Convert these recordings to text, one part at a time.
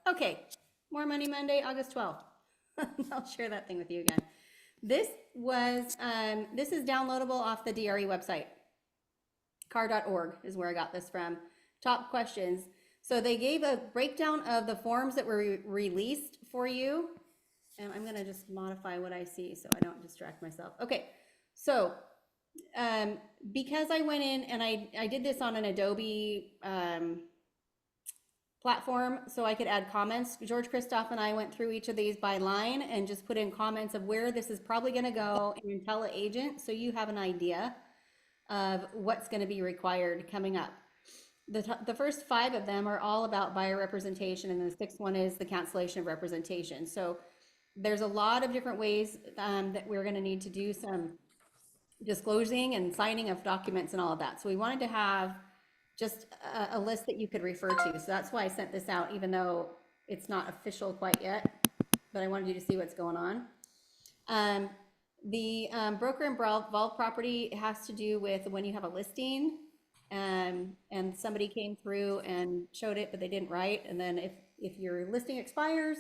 Okay, More Money Monday, August 12th. I'll share that thing with you again. This is downloadable off the DRE website. car.org is where I got this from. Top questions. So they gave a breakdown of the forms that were released for you. And I'm gonna just modify what I see so I don't distract myself. Okay, so because I went in and I did this on an Adobe platform so I could add comments. George Christoph and I went through each of these by line and just put in comments of where this is probably gonna go in IntelliAgent so you have an idea of what's gonna be required coming up. The first 5 of them are all about buyer representation, and the 6th one is the cancellation of representation. So there's a lot of different ways that we're going to need to do some disclosing and signing of documents and all of that. So we wanted to have just a list that you could refer to. So that's why I sent this out, even though it's not official quite yet, but I wanted you to see what's going on. The broker involved property has to do with when you have a listing and somebody came through and showed it, but they didn't write. And then if your listing expires,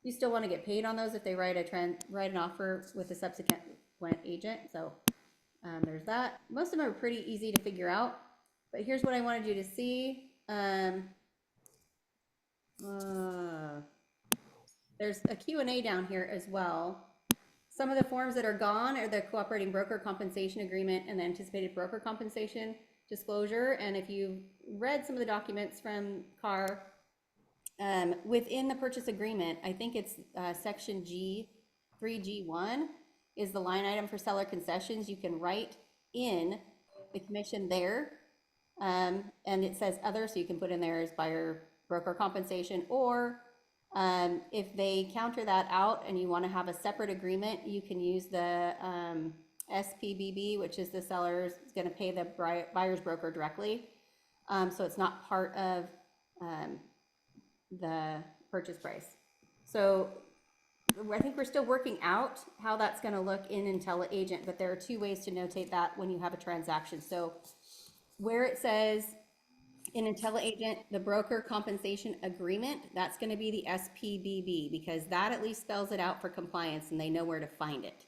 you still want to get paid on those if they write an offer with a subsequent agent. So there's that. Most of them are pretty easy to figure out, but here's what I wanted you to see. There's a Q&A down here as well. Some of the forms that are gone are the cooperating broker compensation agreement and the anticipated broker compensation disclosure. And if you've read some of the documents from CAR, within the purchase agreement, I think it's section G, 3G1 is the line item for seller concessions. You can write in the commission there, and it says other, so you can put in there as buyer broker compensation, or if they counter that out and you want to have a separate agreement, you can use the SPBB, which is the seller's going to pay the buyer's broker directly. So it's not part of the purchase price. So I think we're still working out how that's going to look in IntelliAgent, but there are 2 ways to notate that when you have a transaction. So where it says in IntelliAgent, the broker compensation agreement, that's going to be the SPBB, because that at least spells it out for compliance and they know where to find it.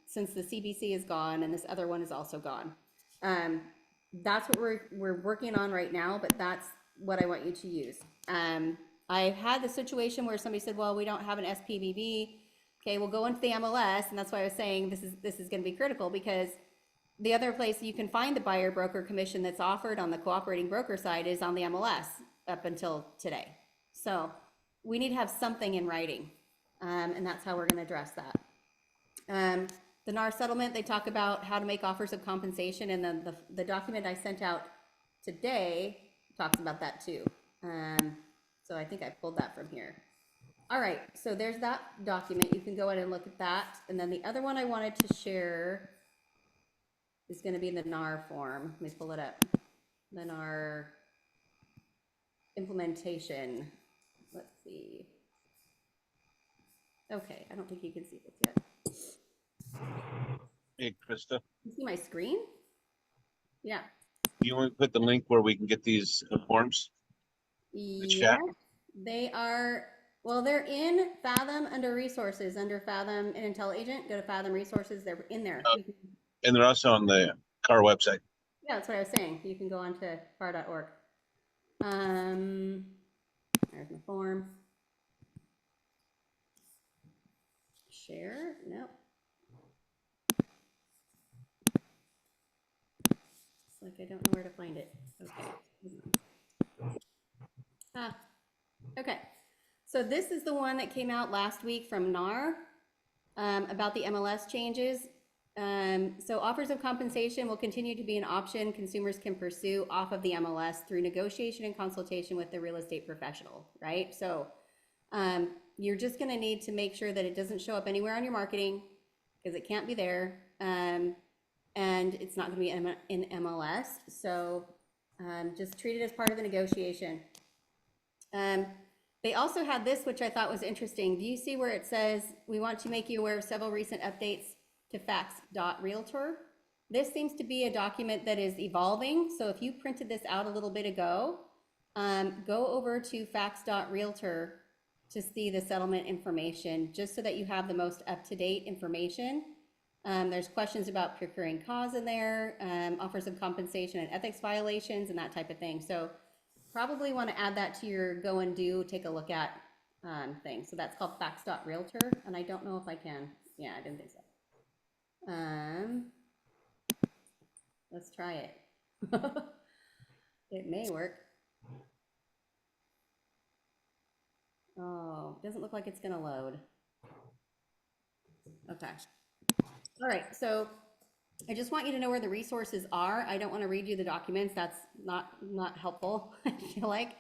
Since the CBC is gone and this other one is also gone. That's what we're working on right now, but that's what I want you to use. I've had the situation where somebody said, well, we don't have an SPBB. Okay, we'll go into the MLS, and that's why I was saying this is going to be critical, because the other place you can find the buyer broker commission that's offered on the cooperating broker side is on the MLS up until today. So we need to have something in writing, and that's how we're going to address that. The NAR settlement, they talk about how to make offers of compensation, and then the document I sent out today talks about that too. So I think I pulled that from here. All right, so there's that document. You can go in and look at that. And then the other one I wanted to share is going to be in the NAR form. Let me pull it up. The NAR implementation. Let's see. Okay, I don't think you can see this yet. Hey, Krista. You see my screen? Yeah. You want to put the link where we can get these forms? Yeah, they are, well, they're in Fathom under resources, under Fathom and IntelliAgent. Go to Fathom resources, they're in there. And they're also on the CAR website. Yeah, that's what I was saying. You can go on to car.org. There's my form. Share, nope. It's like I don't know where to find it. Okay. Okay. So this is the one that came out last week from NAR about the MLS changes. So offers of compensation will continue to be an option consumers can pursue off of the MLS through negotiation and consultation with the real estate professional, right? So you're just going to need to make sure that it doesn't show up anywhere on your marketing, because it can't be there, and it's not going to be in MLS. So just treat it as part of the negotiation. They also had this, which I thought was interesting. Do you see where it says, we want to make you aware of several recent updates to facts.realtor? This seems to be a document that is evolving. So if you printed this out a little bit ago, Go over to facts.realtor to see the settlement information, just so that you have the most up-to-date information. There's questions about procuring cause in there, offers of compensation and ethics violations and that type of thing. So probably want to add that to your go and do, take a look at thing. So that's called facts.realtor, and I don't know if I can. Yeah, I didn't think so. Let's try it. It may work. Oh, doesn't look like it's gonna load. Okay. All right, so I just want you to know where the resources are. I don't want to read you the documents. That's not helpful, I feel like.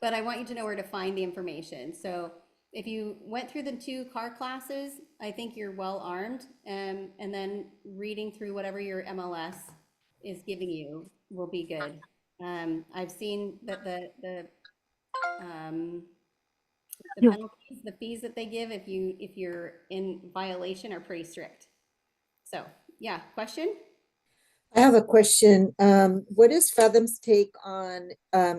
But I want you to know where to find the information. So if you went through the 2 car classes, I think you're well armed. And then reading through whatever your MLS is giving you will be good. I've seen that the penalties, the fees that they give if you're in violation are pretty strict. So yeah, question? I have a question. What is Fathom's take on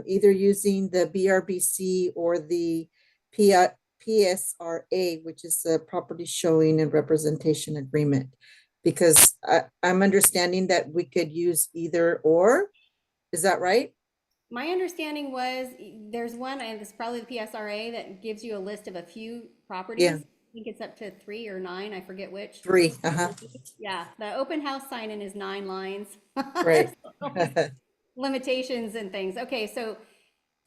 either using the BRBC or the PSRA, which is the Property Showing and Representation Agreement? Because I'm understanding that we could use either or. Is that right? My understanding was there's one, and it's probably the PSRA, that gives you a list of a few properties. Yeah. I think it's up to 3 or 9, I forget which. 3. Uh-huh. Yeah, the open house sign-in is 9 lines. Right. Limitations and things. Okay, so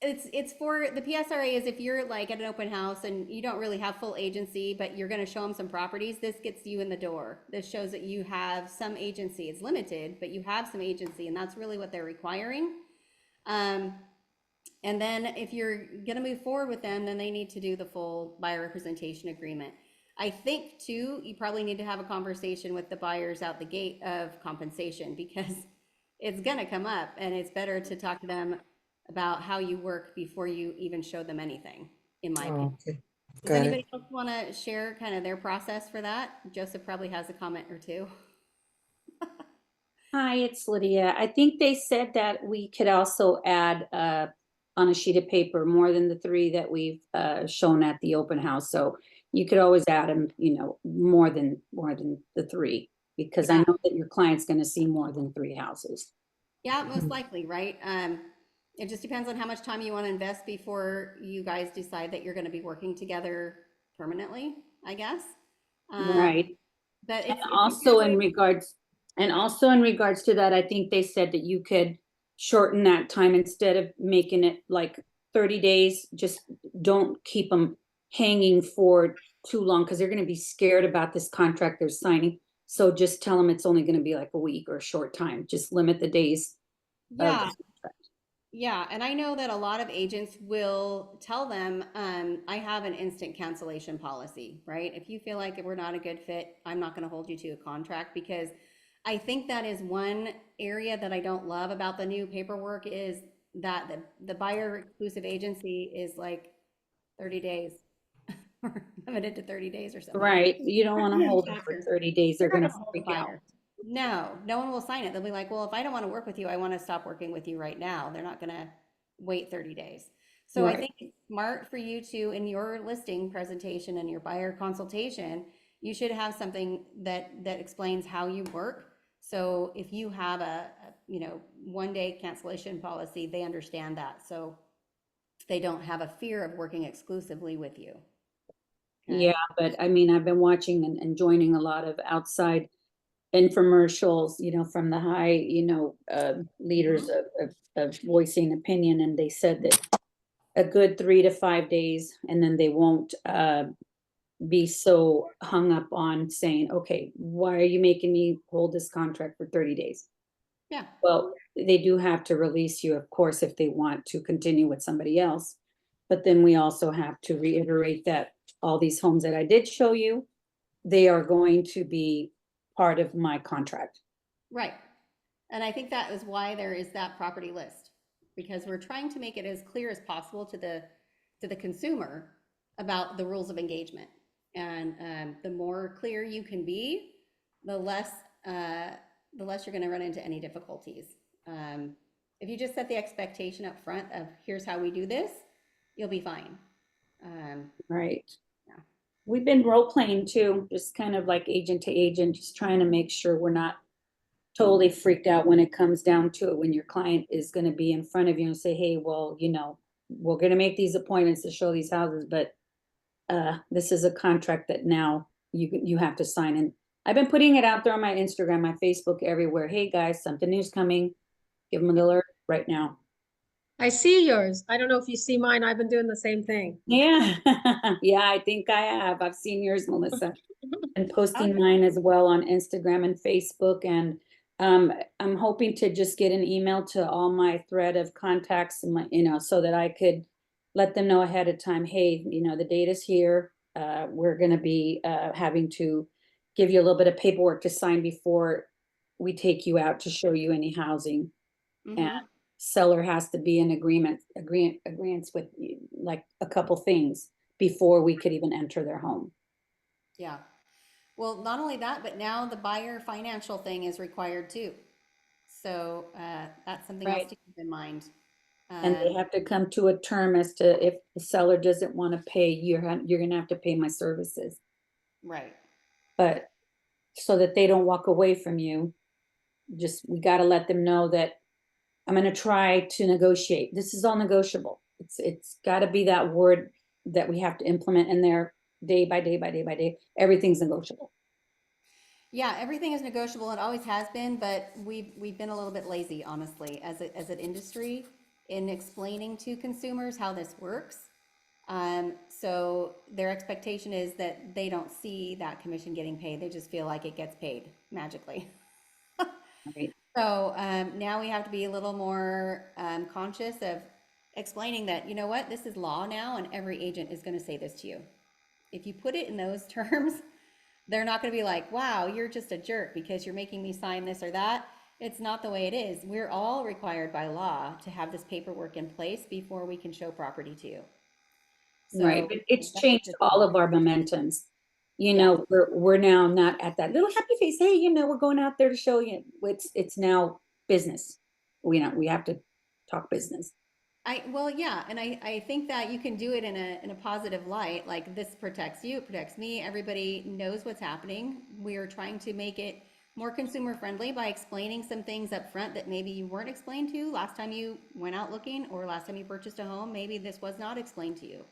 it's for the PSRA is if you're like at an open house and you don't really have full agency, but you're going to show them some properties. This gets you in the door. This shows that you have some agency. It's limited, but you have some agency, and that's really what they're requiring. And then if you're going to move forward with them, then they need to do the full buyer representation agreement. I think too, you probably need to have a conversation with the buyers out the gate of compensation, because it's going to come up, and it's better to talk to them about how you work before you even show them anything, in my opinion. Okay. Does Got anybody it. else want to share kind of their process for that? Joseph probably has a comment or two. Hi, it's Lydia. I think they said that we could also add on a sheet of paper more than the 3 that we've shown at the open house. So you could always add them, more than the 3, because I Yeah. know that your client's going to see more than 3 houses. Yeah, most likely, right? It just depends on how much time you want to invest before you guys decide that you're going to be working together permanently, I guess. Right. But And it's a good also way. in regards to that, I think they said that you could shorten that time instead of making it like 30 days. Just don't keep them hanging for too long, because they're going to be scared about this contract they're signing. So just tell them it's only going to be like a week or a short time. Just limit the days of Yeah, the contract. yeah, and I know that a lot of agents will tell them, I have an instant cancellation policy, right? If you feel like we're not a good fit, I'm not going to hold you to a contract, because I think that is one area that I don't love about the new paperwork, is that the buyer exclusive agency is like 30 days, or limited to 30 days or something. Right. You don't want to hold them for Faster. 30 days. They're You're going not to gonna hold freak the out. buyer. No, no one will sign it. They'll be like, well, if I don't want to work with you, I want to stop working with you right now. They're not going to wait 30 days. So I Right. think it's smart for you to, in your listing presentation and your buyer consultation, you should have something that explains how you work. So if you have a 1-day cancellation policy, they understand that. So they don't have a fear of working exclusively with you. Okay? Yeah, but I mean, I've been watching and joining a lot of outside infomercials, from the high, leaders of voicing opinion, and they said that a good 3 to 5 days, and then they won't be so hung up on saying, okay, why are you making me hold this contract for 30 days? Yeah. Well, they do have to release you, of course, if they want to continue with somebody else. But then we also have to reiterate that all these homes that I did show you, they are going to be part of my contract. Right. And I think that is why there is that property list, because we're trying to make it as clear as possible to the consumer about the rules of engagement. And the more clear you can be, the less you're going to run into any difficulties. If you just set the expectation up front of here's how we do this, you'll be fine. Right. Yeah. We've been role playing too, just kind of like agent to agent, just trying to make sure we're not totally freaked out when it comes down to it, when your client is gonna be in front of you and say, hey, well, we're gonna make these appointments to show these houses, but this is a contract that now you have to sign. And I've been putting it out there on my Instagram, my Facebook, everywhere. Hey, guys, something new's coming. Give them an alert right now. I see yours. I don't know if you see mine. I've been doing the same thing. Yeah, yeah, I think I have. I've seen yours, Melissa. And posting mine as well on Instagram and Facebook. And I'm hoping to just get an email to all my thread of contacts and so that I could let them know ahead of time, hey, the date is here. We're gonna be having to give you a little bit of paperwork to sign before we take you out to show you any housing. And seller has to be in agreements with like a couple things before we could even enter their home. Yeah. Well, not only that, but now the buyer financial thing is required too. So that's something else Right. to keep in mind. And they have to come to a term as to if the seller doesn't want to pay, you're gonna have to pay my services. Right. But so that they don't walk away from you, we gotta let them know that I'm gonna try to negotiate. This is all negotiable. It's gotta be that word that we have to implement in there day by day by day by day. Everything's negotiable. Yeah, everything is negotiable. It always has been, but we've been a little bit lazy, honestly, as an industry in explaining to consumers how this works. So their expectation is that they don't see that commission getting paid. They just feel like it gets paid magically. Right. So now we have to be a little more conscious of explaining that, you know what, this is law now, and every agent is going to say this to you. If you put it in those terms, they're not going to be like, wow, you're just a jerk because you're making me sign this or that. It's not the way it is. We're all required by law to have this paperwork in place before we can show property to you. So Right, but it's that's changed just- all of our momentums. Yeah. We're now not at that little happy face. Hey, we're going out there to show you. It's now business. We have to talk business. Well, yeah, and I think that you can do it in a positive light. Like, this protects you, it protects me. Everybody knows what's happening. We are trying to make it more consumer friendly by explaining some things up front that maybe you weren't explained to last time you went out looking, or last time you purchased a home. Maybe this was not explained to you.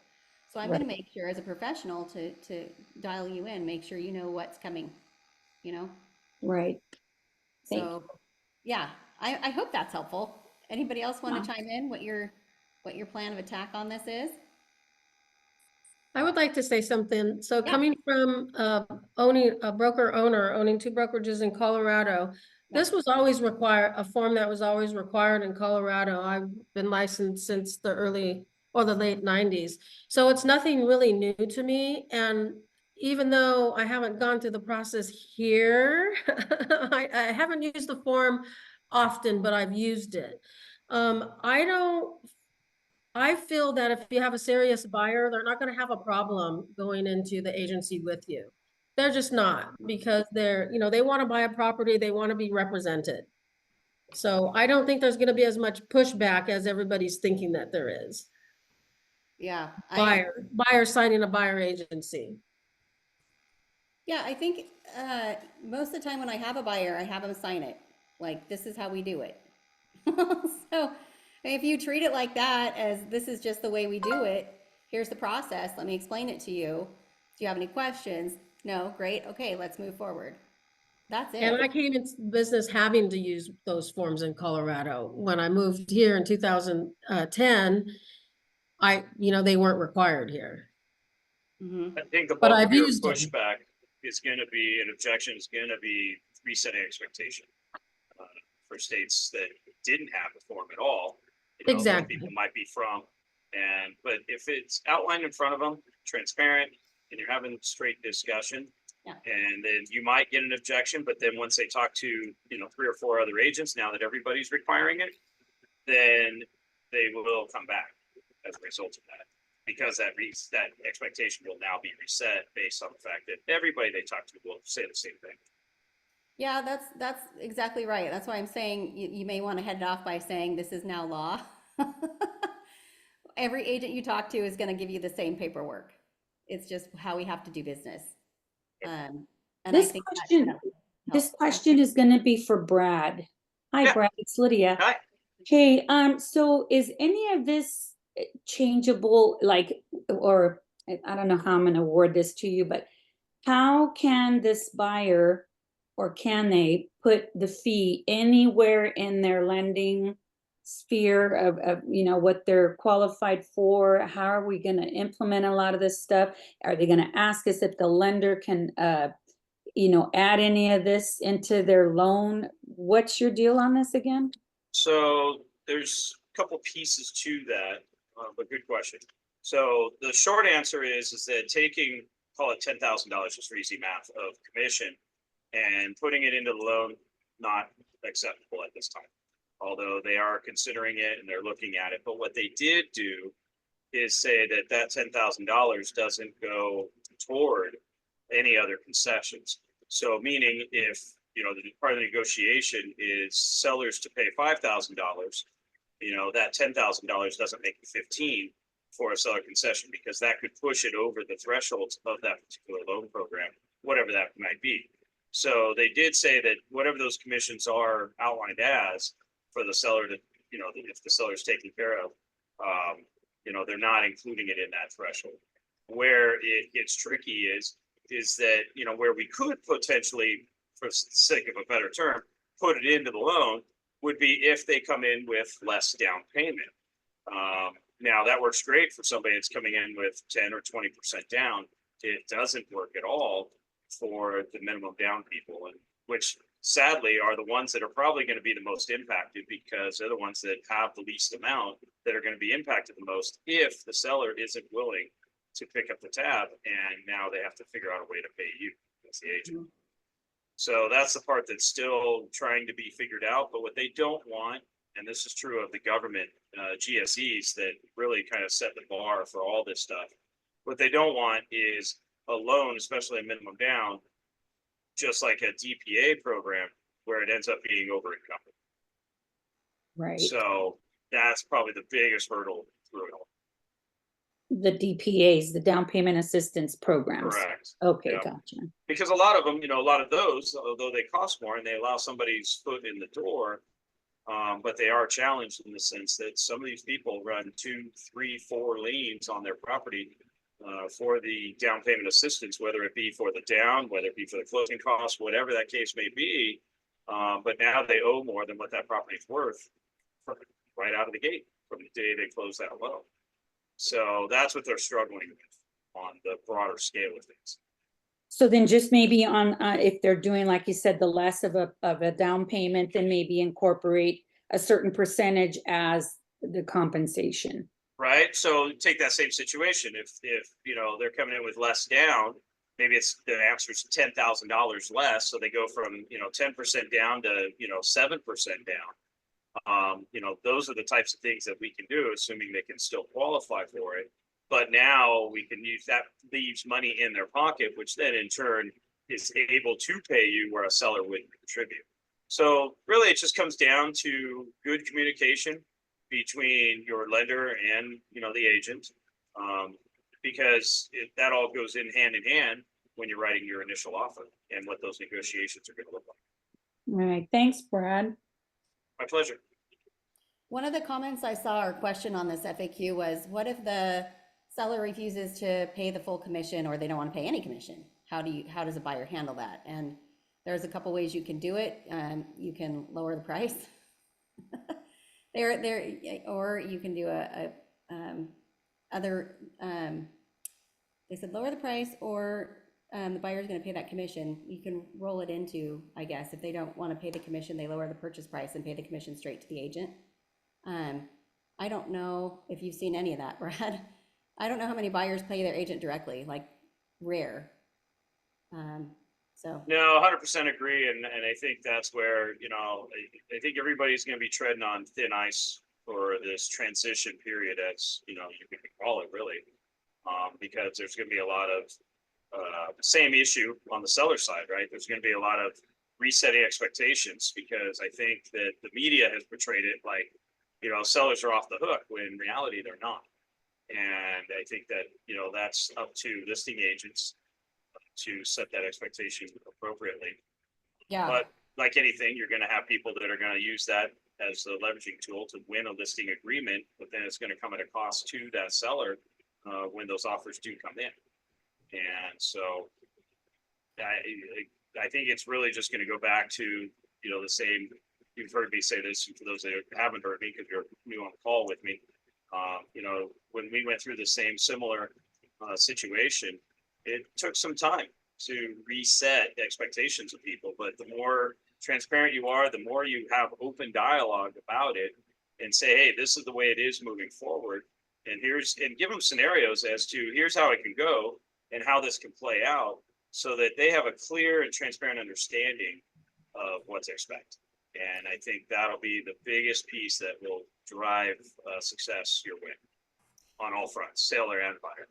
So I'm going to make sure as a professional to dial you in, make sure you know what's coming, Right. So yeah, I hope that's helpful. Anybody else want to chime in what your plan of attack on this is? I would like to say something. So Yeah. coming from owning a broker owner, owning two brokerages in Colorado, this was always a form that was always required in Colorado. I've been licensed since the early or the late 90s. So it's nothing really new to me. And even though I haven't gone through the process here, I haven't used the form often, but I've used it. I feel that if you have a serious buyer, they're not going to have a problem going into the agency with you. They're just not, because they want to buy a property, they want to be represented. So I don't think there's going to be as much pushback as everybody's thinking that there is. Yeah. Buyer signing a buyer agency. Yeah, I think most of the time when I have a buyer, I have them sign it. Like, this is how we do it. So if you treat it like that, as this is just the way we do it, here's the process, let me explain it to you. Do you have any questions? No, great, okay, let's move forward. That's it. And I came into business having to use those forms in Colorado. When I moved here in 2010, they weren't required here. I think the But bulk I've of your used them. pushback is gonna be, an objection is gonna be resetting expectation. For states that didn't have the form at all. Where Exactly. people might be from, but if it's outlined in front of them, transparent, and you're having straight discussion. Yeah. And then you might get an objection, but then once they talk to, 3 or 4 other agents, now that everybody's requiring it, then they will come back as a result of that. Because that expectation will now be reset based on the fact that everybody they talk to will say the same thing. Yeah, that's exactly right. That's why I'm saying you may want to head it off by saying this is now law. Every agent you talk to is going to give you the same paperwork. It's just how we have to do business. And I This think that question, this helps. question is gonna be for Brad. Hi, Yeah. Brad, it's Lydia. Hi. Hey, so is any of this changeable, like, or I don't know how I'm gonna word this to you, but how can this buyer, or can they put the fee anywhere in their lending sphere of, you know, what they're qualified for? How are we gonna implement a lot of this stuff? Are they gonna ask us if the lender can, you know, add any of this into their loan? What's your deal on this again? So there's a couple pieces to that, but good question. So the short answer is that taking, call it $10,000 just for easy math of commission and putting it into the loan, not acceptable at this time. Although they are considering it and they're looking at it, but what they did do is say that that $10,000 doesn't go toward any other concessions. So meaning if, you know, the part of the negotiation is sellers to pay $5,000, you know, that $10,000 doesn't make it 15 for a seller concession, because that could push it over the thresholds of that particular loan program, whatever that might be. So they did say that whatever those commissions are outlined as for the seller to, you know, if the seller's taken care of, you know, they're not including it in that threshold. Where it gets tricky is that, you know, where we could potentially, for the sake of a better term, put it into the loan would be if they come in with less down payment. Now that works great for somebody that's coming in with 10 or 20% down. It doesn't work at all for the minimum down people, and which sadly are the ones that are probably going to be the most impacted, because they're the ones that have the least amount that are going to be impacted the most if the seller isn't willing to pick up the tab, and now they have to figure out a way to pay you as the agent. So that's the part that's still trying to be figured out. But what they don't want, and this is true of the government GSEs that really kind of set the bar for all this stuff, what they don't want is a loan, especially a minimum down, just like a DPA program, where it ends up being over encumbered. Right. So that's probably the biggest hurdle through it all. The DPAs, the down payment assistance programs. Correct. Okay, Yeah. gotcha. Because a lot of them, you know, a lot of those, although they cost more and they allow somebody's foot in the door, but they are challenged in the sense that some of these people run 2, 3, 4 liens on their property for the down payment assistance, whether it be for the down, whether it be for the closing costs, whatever that case may be. But now they owe more than what that property's worth right out of the gate from the day they close that loan. So that's what they're struggling with on the broader scale of things. So then just maybe on, if they're doing, like you said, the less of a down payment, then maybe incorporate a certain percentage as the compensation. Right. So take that same situation. If you know they're coming in with less down, maybe it's the answer's $10,000 less. So they go from 10% down to 7% down. You know, those are the types of things that we can do, assuming they can still qualify for it. But now we can use that, leaves money in their pocket, which then in turn is able to pay you where a seller wouldn't contribute. So really, it just comes down to good communication between your lender and the agent, because that all goes in hand when you're writing your initial offer and what those negotiations are going to look like. All right, thanks, Brad. My pleasure. One of the comments I saw or question on this FAQ was, what if the seller refuses to pay the full commission, or they don't want to pay any commission? How does a buyer handle that? And there's a couple ways you can do it. You can lower the price. Or you can do they said lower the price, or the buyer's going to pay that commission. You can roll it into, I guess, if they don't want to pay the commission, they lower the purchase price and pay the commission straight to the agent. I don't know if you've seen any of that, Brad. I don't know how many buyers pay their agent directly, like rare. So no, 100% agree, and I think that's where I think everybody's going to be treading on thin ice for this transition period, as you can call it, really, because there's going to be a lot of same issue on the seller side, right? There's going to be a lot of resetting expectations, because I think that the media has portrayed it like, sellers are off the hook, when in reality they're not. And I think that, that's up to listing agents to set that expectation appropriately. Yeah, But like anything, you're going to have people that are going to use that as a leveraging tool to win a listing agreement, but then it's going to come at a cost to that seller when those offers do come in. And so I think it's really just going to go back to, the same, you've heard me say this, for those that haven't heard me, because you're new on the call with me. When we went through the same similar situation, it took some time to reset expectations of people, but the more transparent you are, the more you have open dialogue about it and say, hey, this is the way it is moving forward. And give them scenarios as to here's how it can go and how this can play out, so that they have a clear and transparent understanding of what to expect. And I think that'll be the biggest piece that will drive success your way on all fronts, seller and buyer.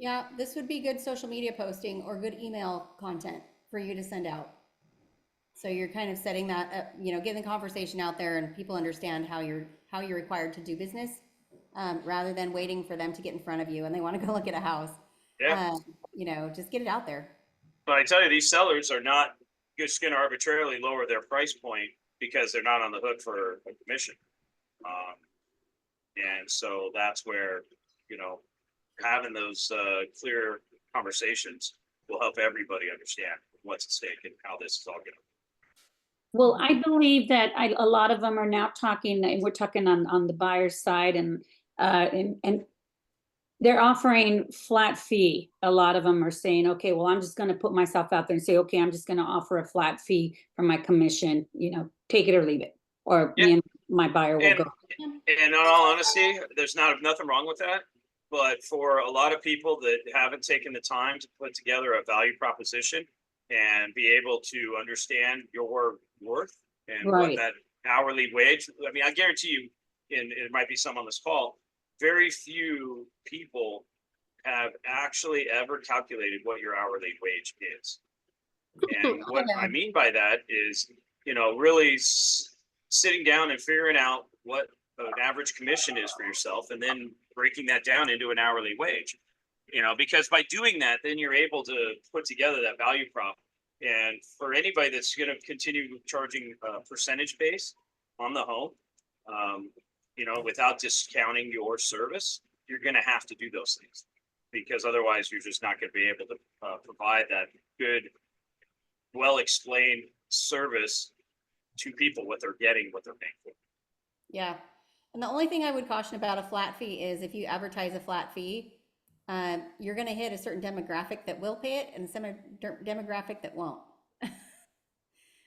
yeah, this would be good social media posting or good email content for you to send out. So you're kind of setting that up, getting the conversation out there and people understand how you're required to do business, rather than waiting for them to get in front of you and they want to go look at a house. Yeah. Just get it out there. But I tell you, these sellers are not just going to arbitrarily lower their price point because they're not on the hook for a commission. And so that's where, having those clear conversations will help everybody understand what's at stake and how this is all going to. Well, I believe that a lot of them are now talking, and we're talking on the buyer's side, and they're offering flat fee. A lot of them are saying, okay, well, I'm just going to put myself out there and say, okay, I'm just going to offer a flat fee for my commission, take it or leave it, or me and my buyer will go. And in all honesty, there's nothing wrong with that. But for a lot of people that haven't taken the time to put together a value proposition and be able to understand your worth and what Right. that hourly wage, I mean, I guarantee you, and it might be some on this call, very few people have actually ever calculated what your hourly wage is. And what I mean by that is, really sitting down and figuring out what an average commission is for yourself, and then breaking that down into an hourly wage. Because by doing that, then you're able to put together that value prop. And for anybody that's going to continue charging percentage base on the home, without discounting your service, you're going to have to do those things, because otherwise you're just not going to be able to provide that good, well-explained service to people, what they're getting, what they're paying for. Yeah. And the only thing I would caution about a flat fee is if you advertise a flat fee, you're going to hit a certain demographic that will pay it and some demographic that won't.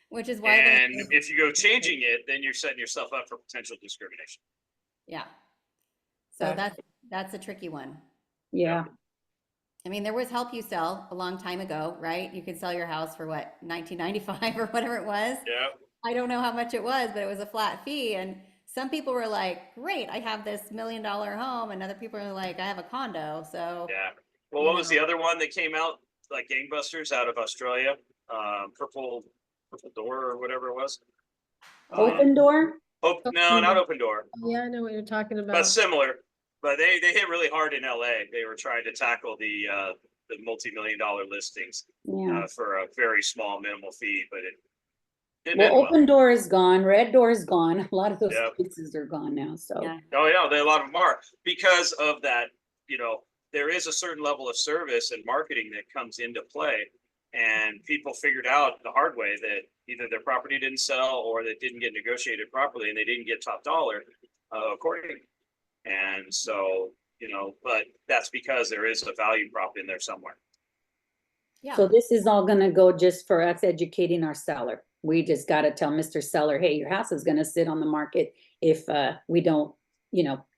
Which is why. And if you go changing it, then you're setting yourself up for potential discrimination. Yeah. So that's a tricky one. Yeah. I mean, there was Help You Sell a long time ago, right? You could sell your house for what, $19.95 or whatever it was. Yeah. I don't know how much it was, but it was a flat fee. And some people were like, great, I have this $1 million home. And other people are like, I have a condo. So yeah. Well, what was the other one that came out like gangbusters out of Australia? Purple Door or whatever it was. Open Door? No, not Open Door. Yeah, I know what you're talking about. But similar. But they hit really hard in LA. They were trying to tackle the multi-million-dollar listings for a very small minimal fee, but it didn't. Well, Open Door is gone. Red Door is gone. A lot of those places are gone now. So. yeah. Oh yeah, a lot of them are, because of that. There is a certain level of service and marketing that comes into play, and people figured out the hard way that either their property didn't sell or they didn't get negotiated properly and they didn't get top dollar accordingly. And so, but that's because there is a value prop in there somewhere. Yeah. So this is all gonna go just for us educating our seller. We just gotta tell Mr. Seller, hey, your house is gonna sit on the market if we don't,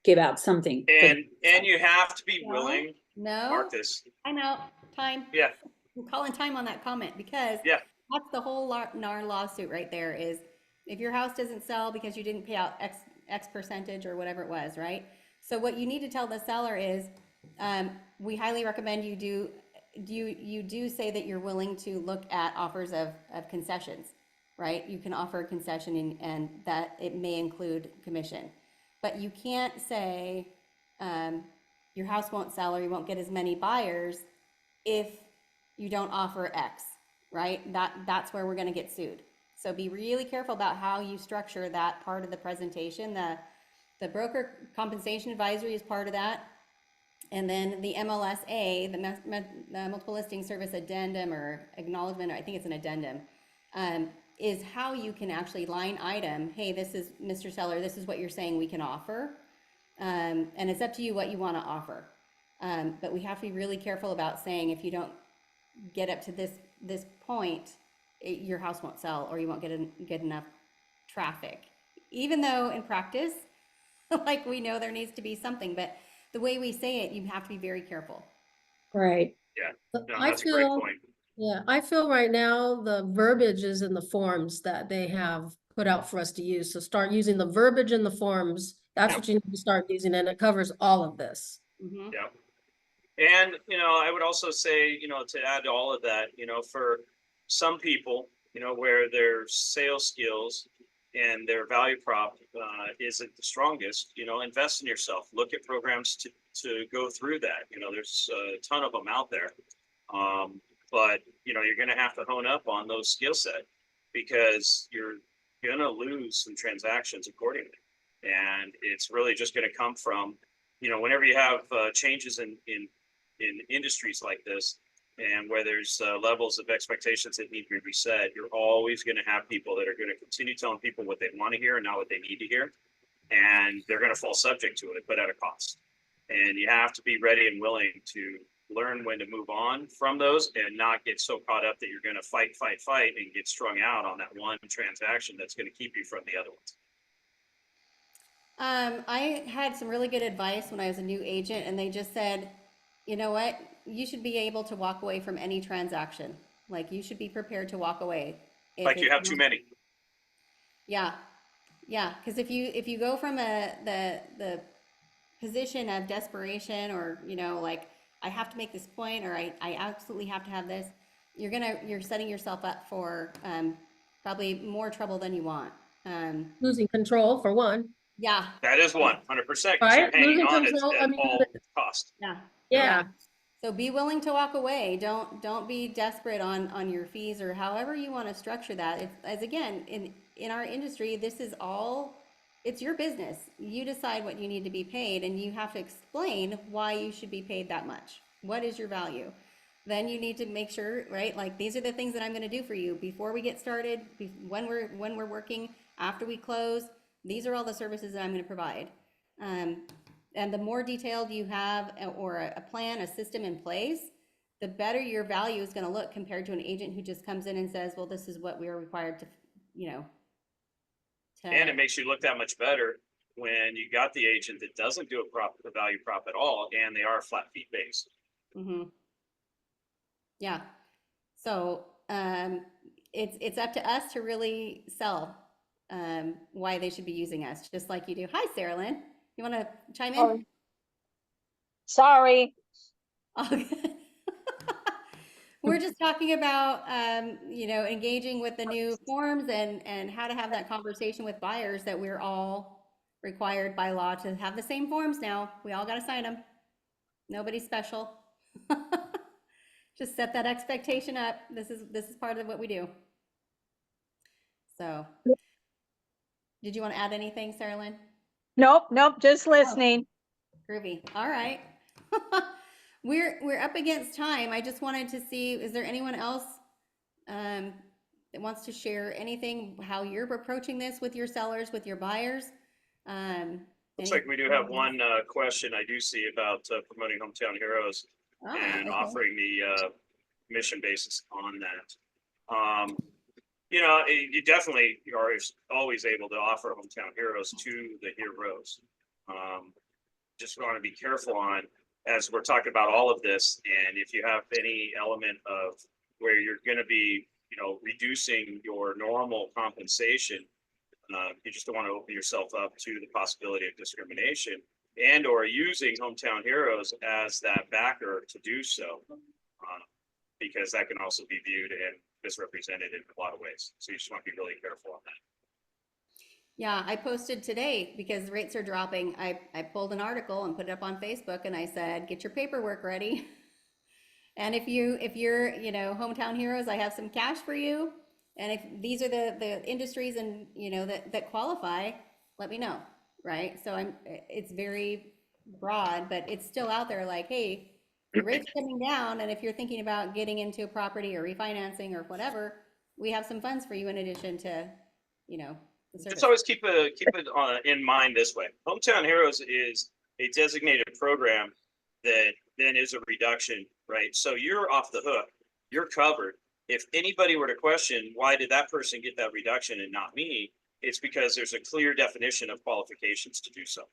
give out something. And you have to be willing. No. Mark this. Time out. Time. Yeah. I'm calling time on that comment because that's the whole NAR lawsuit right there is if your house doesn't sell because you didn't pay out X percentage or whatever it was, right? So what you need to tell the seller is, we highly recommend you do say that you're willing to look at offers of concessions. right? You can offer a concession and that it may include commission. But you can't say, your house won't sell or you won't get as many buyers if you don't offer X, right? That's where we're gonna get sued. So be really careful about how you structure that part of the presentation. The broker compensation advisory is part of that. And then the MLSA, the multiple listing service addendum or acknowledgement, or I think it's an addendum, is how you can actually line item, hey, this is Mr. Seller, this is what you're saying we can offer. And it's up to you what you want to offer. But we have to be really careful about saying if you don't get up to this point, your house won't sell or you won't get enough traffic. Even though in practice, like we know there needs to be something, but the way we say it, you have to be very careful. Right. No, I that's a great feel, point. yeah, I feel right now the verbiage is in the forms that they have put out for us to use. So start using the verbiage in the forms. That's what you need to start using, and it covers all of this. Mhm. Yeah. And, I would also say, to add to all of that, for some people, where their sales skills and their value prop isn't the strongest, invest in yourself. Look at programs to go through that. There's a ton of them out there. But, you're going to have to hone up on those skill set because you're going to lose some transactions accordingly. And it's really just going to come from, whenever you have changes in industries like this, and where there's levels of expectations that need to be reset, you're always going to have people that are going to continue telling people what they want to hear and not what they need to hear. And they're going to fall subject to it, but at a cost. And you have to be ready and willing to learn when to move on from those and not get so caught up that you're going to fight and get strung out on that one transaction that's going to keep you from the other ones. I had some really good advice when I was a new agent, and they just said, you know what, you should be able to walk away from any transaction. Like you should be prepared to walk away. Like you have too many. Yeah, yeah, because if you go from the position of desperation or like I have to make this point or I absolutely have to have this, you're setting yourself up for probably more trouble than you want. Losing control for one. Yeah, That is 100% because you're Right? hanging Losing on control, I at mean, all cost. yeah, yeah. So be willing to walk away. Don't be desperate on your fees or however you want to structure that. It's, as again, in our industry, this is all, it's your business. You decide what you need to be paid and you have to explain why you should be paid that much. What is your value? Then you need to make sure, right? Like these are the things that I'm going to do for you before we get started, when we're working, after we close. These are all the services that I'm going to provide. And the more detailed you have or a plan, a system in place, the better your value is going to look compared to an agent who just comes in and says, well, this is what we are required to, And it makes you look that much better when you got the agent that doesn't do the value prop at all, and they are flat fee based. Mm-hmm. Yeah. So it's up to us to really sell why they should be using us, just like you do. Hi, Sarah Lynn. You want to chime in? Oh, sorry. Okay. We're just talking about, engaging with the new forms and how to have that conversation with buyers that we're all required by law to have the same forms now. We all got to sign them. Nobody's special. Just set that expectation up. This is part of what we do. So, did you want to add anything, Sarah Lynn? Nope, just listening. Groovy. All right. We're up against time. I just wanted to see, is there anyone else that wants to share anything, how you're approaching this with your sellers, with your buyers? Looks like we do have one question I do see about promoting Hometown Heroes and offering the commission basis on that. You definitely are always able to offer Hometown Heroes to the heroes. Just want to be careful on, as we're talking about all of this, and if you have any element of where you're going to be, reducing your normal compensation, you just don't want to open yourself up to the possibility of discrimination and or using Hometown Heroes as that backer to do so. because that can also be viewed and misrepresented in a lot of ways. So you just want to be really careful on that. Yeah, I posted today because rates are dropping. I pulled an article and put it up on Facebook and I said, get your paperwork ready. And if you're, you know, hometown heroes, I have some cash for you. And if these are the industries and, you know, that qualify, let me know, right? So it's very broad, but it's still out there like, hey, the rate's coming down, and if you're thinking about getting into a property or refinancing or whatever, we have some funds for you in addition to, you know, the service. Just always keep it in mind this way. Hometown Heroes is a designated program that then is a reduction, right? So you're off the hook. You're covered. If anybody were to question, why did that person get that reduction and not me? It's because there's a clear definition of qualifications to do so.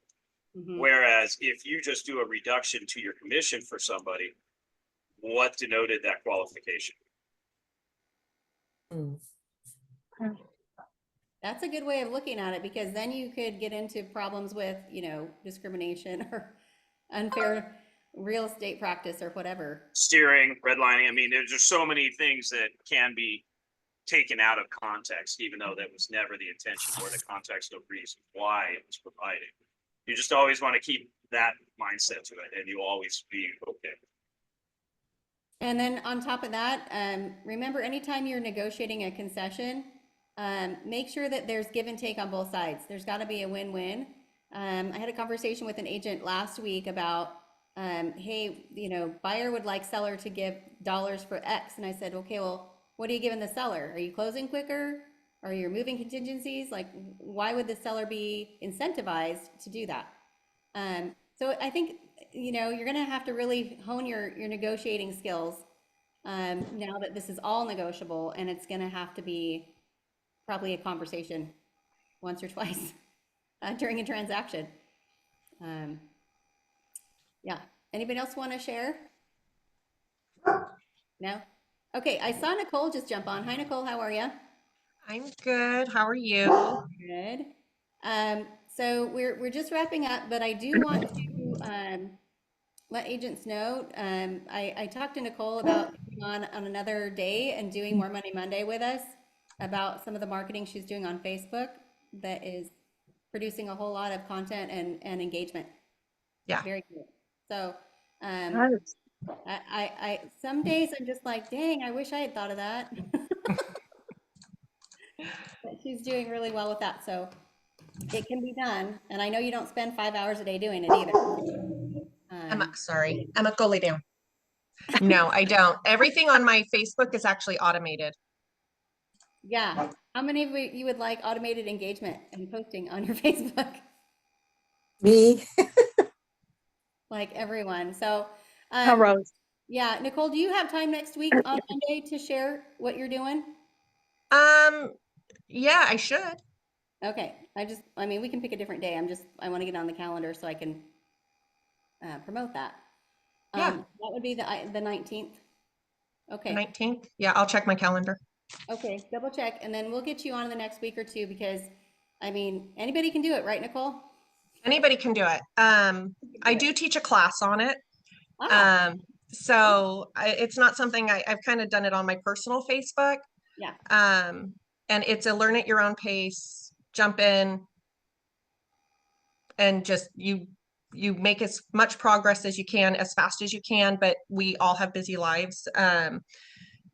Mhm. Whereas if you just do a reduction to your commission for somebody, what denoted that qualification? Mm. That's a good way of looking at it, because then you could get into problems with, you know, discrimination or unfair real estate practice or whatever. Steering, redlining. I mean, there's just so many things that can be taken out of context, even though that was never the intention or the context of reason why it was provided. You just always want to keep that mindset to it, and you'll always be okay. And then on top of that, remember, anytime you're negotiating a concession, make sure that there's give and take on both sides. There's got to be a win-win. I had a conversation with an agent last week about, hey, you know, buyer would like seller to give dollars for X. And I said, okay, well, what are you giving the seller? Are you closing quicker? Are you removing contingencies? Like, why would the seller be incentivized to do that? So I think, you know, you're going to have to really hone your negotiating skills now that this is all negotiable, and it's going to have to be probably a conversation once or twice during a transaction. Yeah. Anybody else want to share? No? Okay, I saw Nicole just jump on. Hi, Nicole, how are you? I'm good. How are you? Good. So we're just wrapping up, but I do want to let agents know. I talked to Nicole about coming on another day and doing More Money Monday with us about some of the marketing she's doing on Facebook that is producing a whole lot of content and engagement. Yeah. Very cool. So I some days I'm just like, dang, I wish I had thought of that. But she's doing really well with that, so it can be done. And I know you don't spend 5 hours a day doing it either. Sorry, Emma, go lay down. No, I don't. Everything on my Facebook is actually automated. Yeah. How many of you would like automated engagement and posting on your Facebook? Me, Like everyone. So, Oh, Rose. yeah, Nicole, do you have time next week on Monday to share what you're doing? Yeah, I should. Okay. I mean, we can pick a different day. I want to get on the calendar so I can promote that. Yeah. That would be the 19th. Okay. 19th. Yeah, I'll check my calendar. Okay, double check, and then we'll get you on the next week or two, because, I mean, anybody can do it, right, Nicole? Anybody can do it. I do teach a class on it. Ah, So it's not something I've kind of done it on my personal Facebook. yeah. And it's a learn at your own pace, jump in and just you make as much progress as you can, as fast as you can, but we all have busy lives.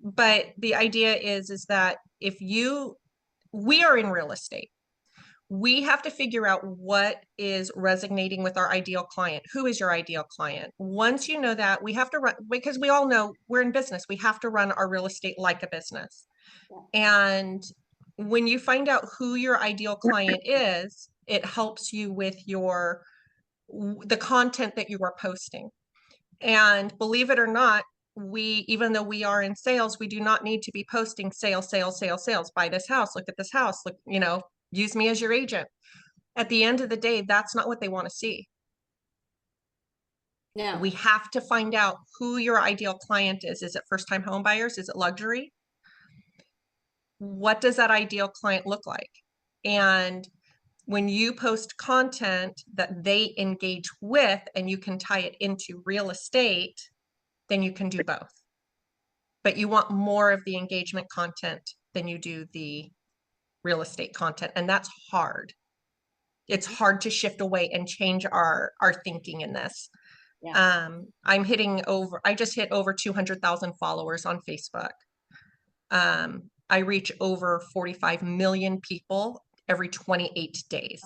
But the idea is that we are in real estate. We have to figure out what is resonating with our ideal client. Who is your ideal client? Once you know that, we have to run, because we all know we're in business. We have to run our real estate like a business. And when you find out who your ideal client is, it helps you with the content that you are posting. And believe it or not, even though we are in sales, we do not need to be posting sales, buy this house, look at this house, look, use me as your agent. At the end of the day, that's not what they want to see. No. We have to find out who your ideal client is. Is it first-time home buyers? Is it luxury? What does that ideal client look like? And when you post content that they engage with and you can tie it into real estate, then you can do both. but you want more of the engagement content than you do the real estate content. And that's hard. It's hard to shift away and change our thinking in this. Yeah. I just hit over 200,000 followers on Facebook. I reach over 45 million people every 28 days.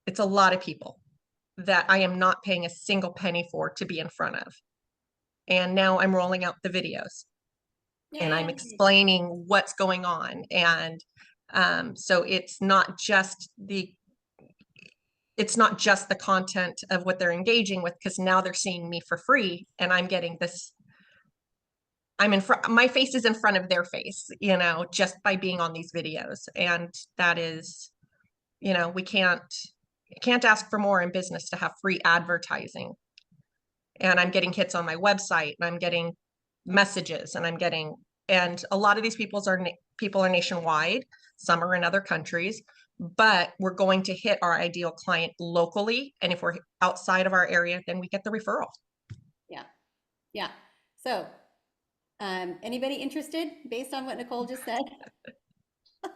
It's a lot of people that I am not paying a single penny for to be in front of. And now I'm rolling out the videos and I'm Yay. explaining what's going on. And so it's not just the content of what they're engaging with, because now they're seeing me for free and I'm getting this. My face is in front of their face, just by being on these videos. And that is, we can't ask for more in business to have free advertising. And I'm getting hits on my website and I'm getting messages and and a lot of these people are nationwide. Some are in other countries, but we're going to hit our ideal client locally. And if we're outside of our area, then we get the referral. Yeah. Yeah. So, anybody interested based on what Nicole just said?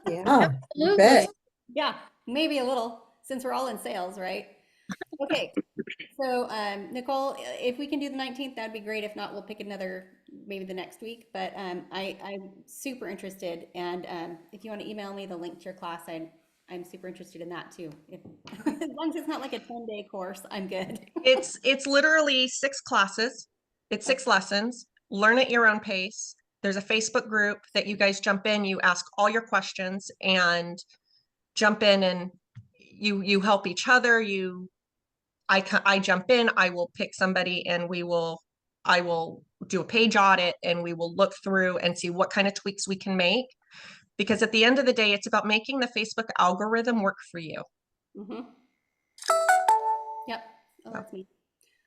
Yeah, you Absolutely. bet. Yeah, maybe a little, since we're all in sales, right? Okay, so Nicole, if we can do the 19th, that'd be great. If not, we'll pick another, maybe the next week. But I'm super interested, and if you want to email me the link to your class, I'm super interested in that too. As long as it's not like a 10-day course, I'm good. It's literally 6 classes. It's 6 lessons. Learn at your own pace. There's a Facebook group that you guys jump in, you ask all your questions and jump in, and you help each other. I jump in, I will pick somebody and I will do a page audit and we will look through and see what kind of tweaks we can make. Because at the end of the day, it's about making the Facebook algorithm work for you. Mm-hmm. Yep. Oh, that's me.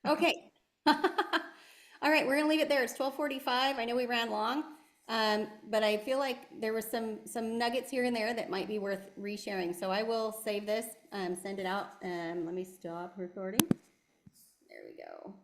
Okay. All right, we're gonna leave it there. It's 12:45. I know we ran long, but I feel like there was some nuggets here and there that might be worth resharing. So I will save this, send it out. Let me stop recording. There we go.